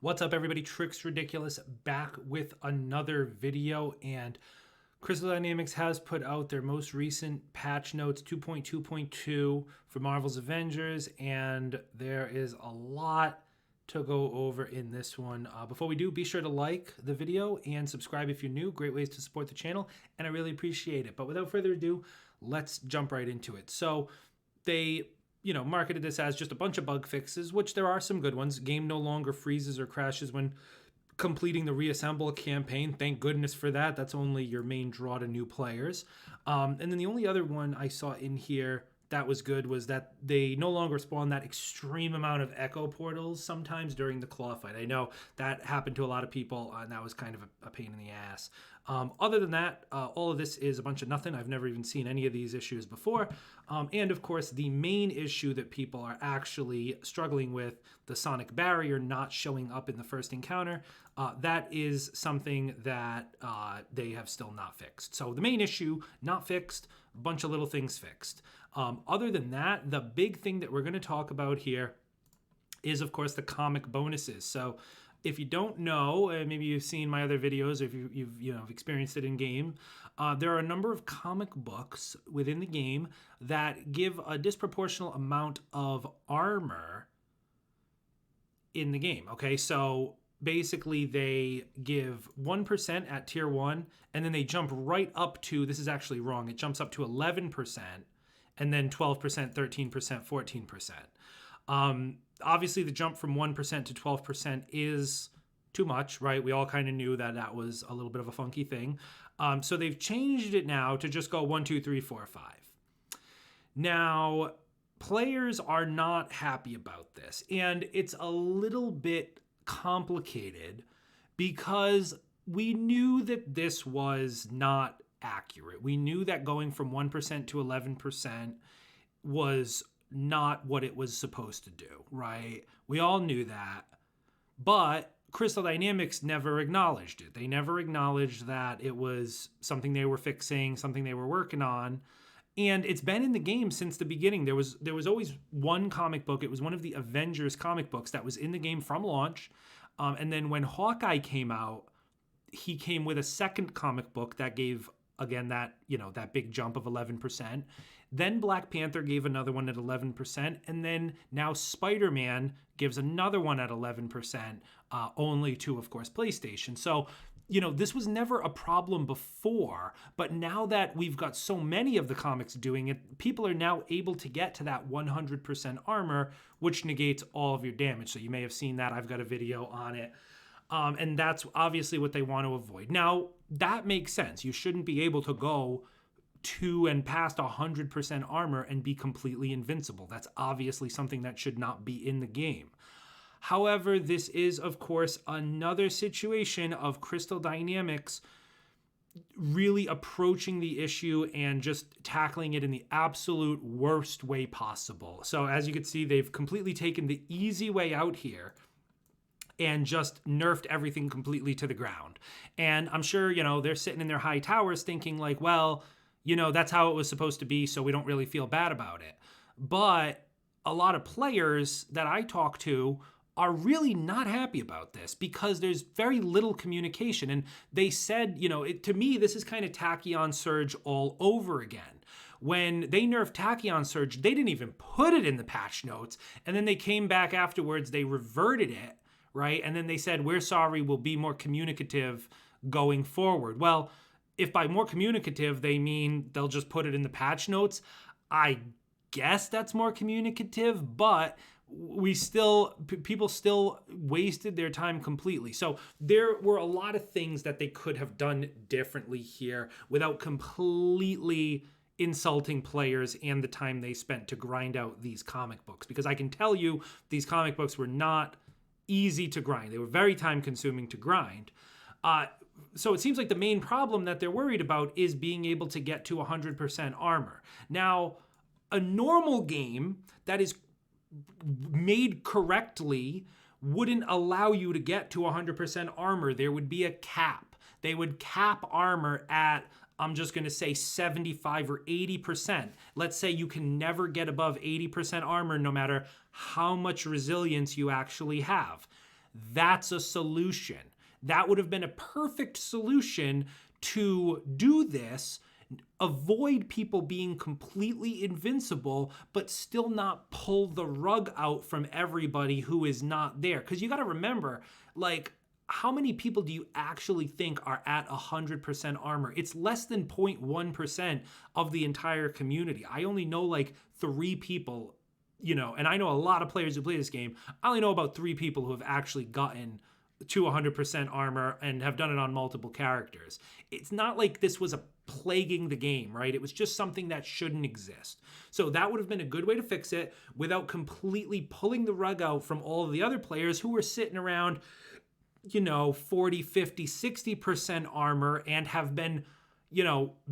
What's up, everybody? Tricks Ridiculous back with another video, and Crystal Dynamics has put out their most recent patch notes 2.2.2 for Marvel's Avengers, and there is a lot to go over in this one. Before we do, be sure to like the video and subscribe if you're new. Great ways to support the channel, and I really appreciate it. But without further ado, let's jump right into it. So they marketed this as just a bunch of bug fixes, which there are some good ones. Game no longer freezes or crashes when completing the reassemble campaign. Thank goodness for that. That's only your main draw to new players. And then the only other one I saw in here that was good was that they no longer spawn that extreme amount of echo portals sometimes during the claw fight. I know that happened to a lot of people, and that was kind of a pain in the ass. Other than that, all of this is a bunch of nothing. I've never even seen any of these issues before. And of course, the main issue that people are actually struggling with, the sonic barrier not showing up in the first encounter, that is something that they have still not fixed. So the main issue, not fixed, a bunch of little things fixed. Other than that, the big thing that we're going to talk about here is, of course, the comic bonuses. So if you don't know, maybe you've seen my other videos, or if you've experienced it in game, there are a number of comic books within the game that give a disproportional amount of armor in the game. Okay, so basically they give 1% at tier 1, and then they jump right up to, this is actually wrong, it jumps up to 11%, and then 12%, 13%, 14%. Obviously, the jump from 1% to 12% is too much, right? We all kind of knew that that was a little bit of a funky thing. So they've changed it now to just go 1, 2, 3, 4, 5. Now, players are not happy about this, and it's a little bit complicated because we knew that this was not accurate. We knew that going from 1% to 11% was not what it was supposed to do, right? We all knew that, but Crystal Dynamics never acknowledged it. They never acknowledged that it was something they were fixing, something they were working on. And it's been in the game since the beginning. There was always one comic book. It was one of the Avengers comic books that was in the game from launch. And then when Hawkeye came out, he came with a second comic book that gave, again, that big jump of 11%. Then Black Panther gave another one at 11%. And then now Spider-Man gives another one at 11%, only to, of course, PlayStation. So, this was never a problem before, but now that we've got so many of the comics doing it, people are now able to get to that 100% armor, which negates all of your damage. So you may have seen that. I've got a video on it. And that's obviously what they want to avoid. Now, that makes sense. You shouldn't be able to go to and past 100% armor and be completely invincible. That's obviously something that should not be in the game. However, this is, of course, another situation of Crystal Dynamics really approaching the issue and just tackling it in the absolute worst way possible. So as you can see, they've completely taken the easy way out here and just nerfed everything completely to the ground. And I'm sure, they're sitting in their high towers thinking like, well, that's how it was supposed to be, so we don't really feel bad about it. But a lot of players that I talk to are really not happy about this because there's very little communication. And they said, to me, this is kind of Tachyon Surge all over again. When they nerfed Tachyon Surge, they didn't even put it in the patch notes. And then they came back afterwards, they reverted it, right? And then they said, we're sorry, we'll be more communicative going forward. Well, if by more communicative, they mean they'll just put it in the patch notes, I guess that's more communicative, but people still wasted their time completely. So there were a lot of things that they could have done differently here without completely insulting players and the time they spent to grind out these comic books. Because I can tell you, these comic books were not easy to grind. They were very time consuming to grind. So it seems like the main problem that they're worried about is being able to get to 100% armor. Now, a normal game that is made correctly wouldn't allow you to get to 100% armor. There would be a cap. They would cap armor at, I'm just going to say 75 or 80%. Let's say you can never get above 80% armor no matter how much resilience you actually have. that's a solution. That would have been a perfect solution to do this, avoid people being completely invincible, but still not pull the rug out from everybody who is not there. Because you got to remember, like, how many people do you actually think are at 100% armor? It's less than 0.1% of the entire community. I only know like 3 people, and I know a lot of players who play this game. I only know about 3 people who have actually gotten to 100% armor and have done it on multiple characters. It's not like this was a plaguing the game, right? It was just something that shouldn't exist. So that would have been a good way to fix it without completely pulling the rug out from all of the other players who were sitting around 40, 50, 60% armor and have been,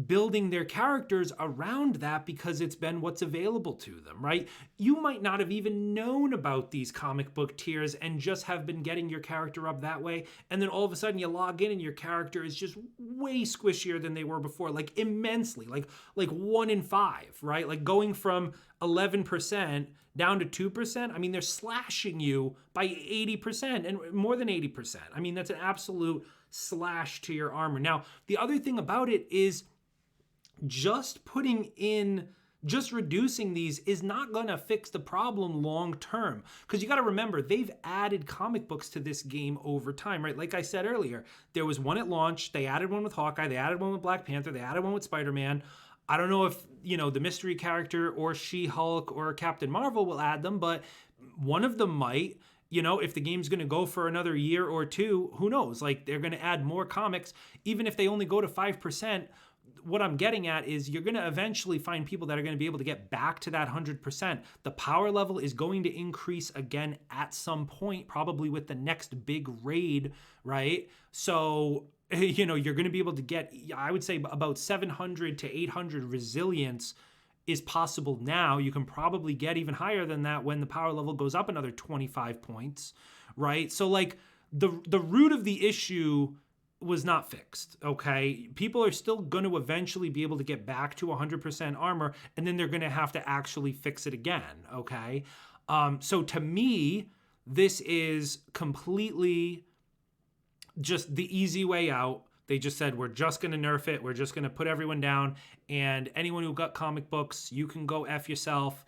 building their characters around that because it's been what's available to them, right? You might not have even known about these comic book tiers and just have been getting your character up that way. And then all of a sudden you log in and your character is just way squishier than they were before, like immensely, like 1 in 5, right? Like going from 11% down to 2%. I mean, they're slashing you by 80% and more than 80%. I mean, that's an absolute slash to your armor. Now, the other thing about it is just reducing these is not going to fix the problem long term. Because you got to remember, they've added comic books to this game over time, right? Like I said earlier, there was one at launch. They added one with Hawkeye. They added one with Black Panther. They added one with Spider-Man. I don't know if, the mystery character or She-Hulk or Captain Marvel will add them, but one of them might. If the game's going to go for another year or 2, who knows? Like, they're going to add more comics. Even if they only go to 5%, what I'm getting at is you're going to eventually find people that are going to be able to get back to that 100%. The power level is going to increase again at some point, probably with the next big raid, right? So, you're going to be able to get, I would say, about 700 to 800 resilience is possible now. You can probably get even higher than that when the power level goes up another 25 points, right? So like the root of the issue was not fixed, okay? People are still going to eventually be able to get back to 100% armor, and then they're going to have to actually fix it again, okay? So to me, this is completely just the easy way out. They just said, we're just going to nerf it. We're just going to put everyone down. And anyone who got comic books, you can go F yourself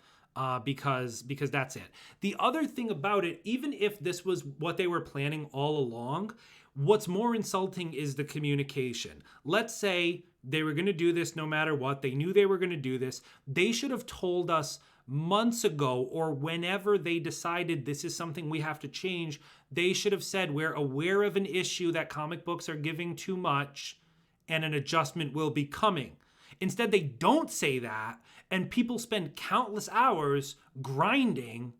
because that's it. The other thing about it, even if this was what they were planning all along, what's more insulting is the communication. Let's say they were going to do this no matter what. They knew they were going to do this. They should have told us months ago, or whenever they decided this is something we have to change. They should have said, we're aware of an issue that comic books are giving too much and an adjustment will be coming. Instead, they don't say that, and people spend countless hours grinding,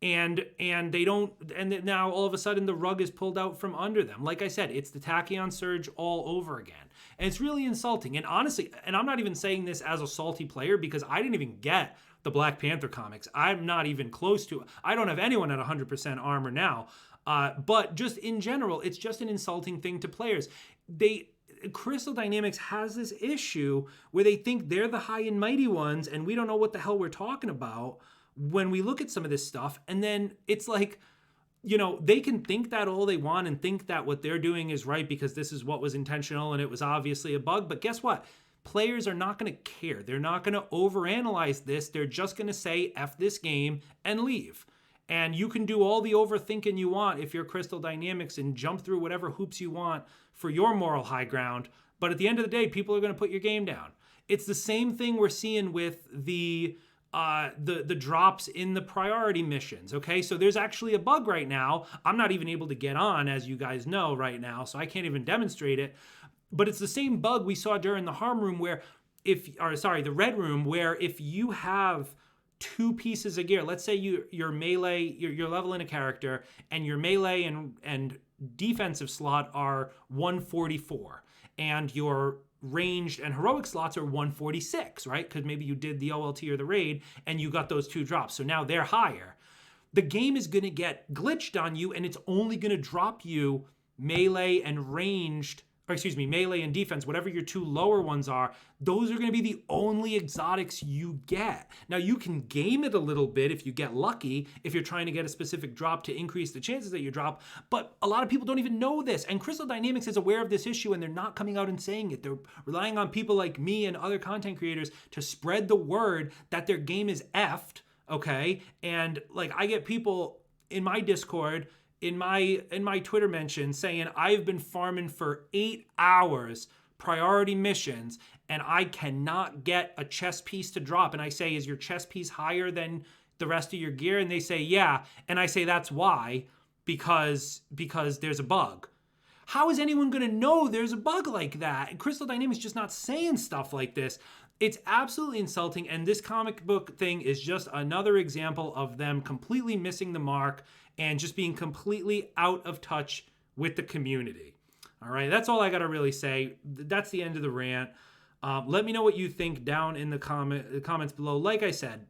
and they don't, and now all of a sudden the rug is pulled out from under them. Like I said, it's the Tachyon Surge all over again. And it's really insulting. And honestly, and I'm not even saying this as a salty player because I didn't even get the Black Panther comics. I'm not even close to it. I don't have anyone at 100% armor now. But just in general, it's just an insulting thing to players. Crystal Dynamics has this issue where they think they're the high and mighty ones, and we don't know what the hell we're talking about when we look at some of this stuff. And then it's like, they can think that all they want and think that what they're doing is right because this is what was intentional and it was obviously a bug. But guess what? Players are not going to care. They're not going to overanalyze this. They're just going to say F this game and leave. And you can do all the overthinking you want if you're Crystal Dynamics and jump through whatever hoops you want for your moral high ground. But at the end of the day, people are going to put your game down. It's the same thing we're seeing with the drops in the priority missions, okay? So there's actually a bug right now. I'm not even able to get on, as you guys know right now, so I can't even demonstrate it. But it's the same bug we saw during the harm room the red room, where if you have 2 pieces of gear, let's say your melee, you're leveling a character, and your melee and defensive slot are 144, and your ranged and heroic slots are 146, right? Because maybe you did the OLT or the raid, and you got those 2 drops, so now they're higher. The game is going to get glitched on you, and it's only going to drop you melee and ranged or excuse me, melee and defense, whatever your two lower ones are, those are going to be the only exotics you get. Now, you can game it a little bit if you get lucky, if you're trying to get a specific drop to increase the chances that you drop, but a lot of people don't even know this, and Crystal Dynamics is aware of this issue, and they're not coming out and saying it. They're relying on people like me and other content creators to spread the word that their game is effed, okay? And like, I get people in my Discord, in my Twitter mention saying I've been farming for 8 hours priority missions and I cannot get a chest piece to drop. And I say, is your chest piece higher than the rest of your gear? And they say, yeah. And I say, that's why, because there's a bug. How is anyone going to know there's a bug like that? And Crystal Dynamics just not saying stuff like this. It's absolutely insulting, and this comic book thing is just another example of them completely missing the mark and just being completely out of touch with the community. All right, that's all I got to really say. That's the end of the rant. Let me know what you think down in the comments below. Like I said,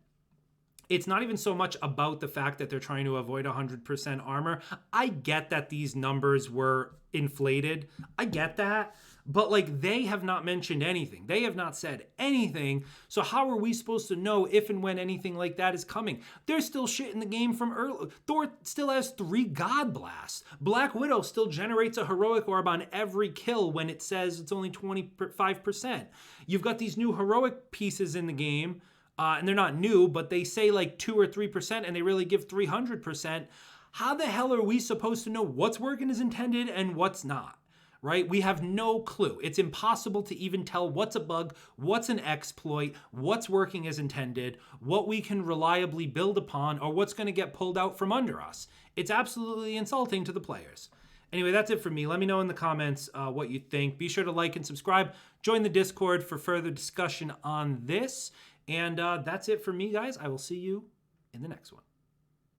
it's not even so much about the fact that they're trying to avoid 100% armor. I get that these numbers were inflated. I get that. But like, they have not mentioned anything. They have not said anything. So how are we supposed to know if and when anything like that is coming? There's still shit in the game from early. Thor still has 3 God Blasts. Black Widow still generates a heroic orb on every kill when it says it's only 25%. You've got these new heroic pieces in the game. And they're not new, but they say like 2 or 3%, and they really give 300%. How the hell are we supposed to know what's working as intended and what's not? Right? We have no clue. It's impossible to even tell what's a bug, what's an exploit, what's working as intended, what we can reliably build upon, or what's going to get pulled out from under us. It's absolutely insulting to the players. Anyway, that's it for me. Let me know in the comments what you think. Be sure to like and subscribe. Join the Discord for further discussion on this. And that's it for me, guys. I will see you in the next one.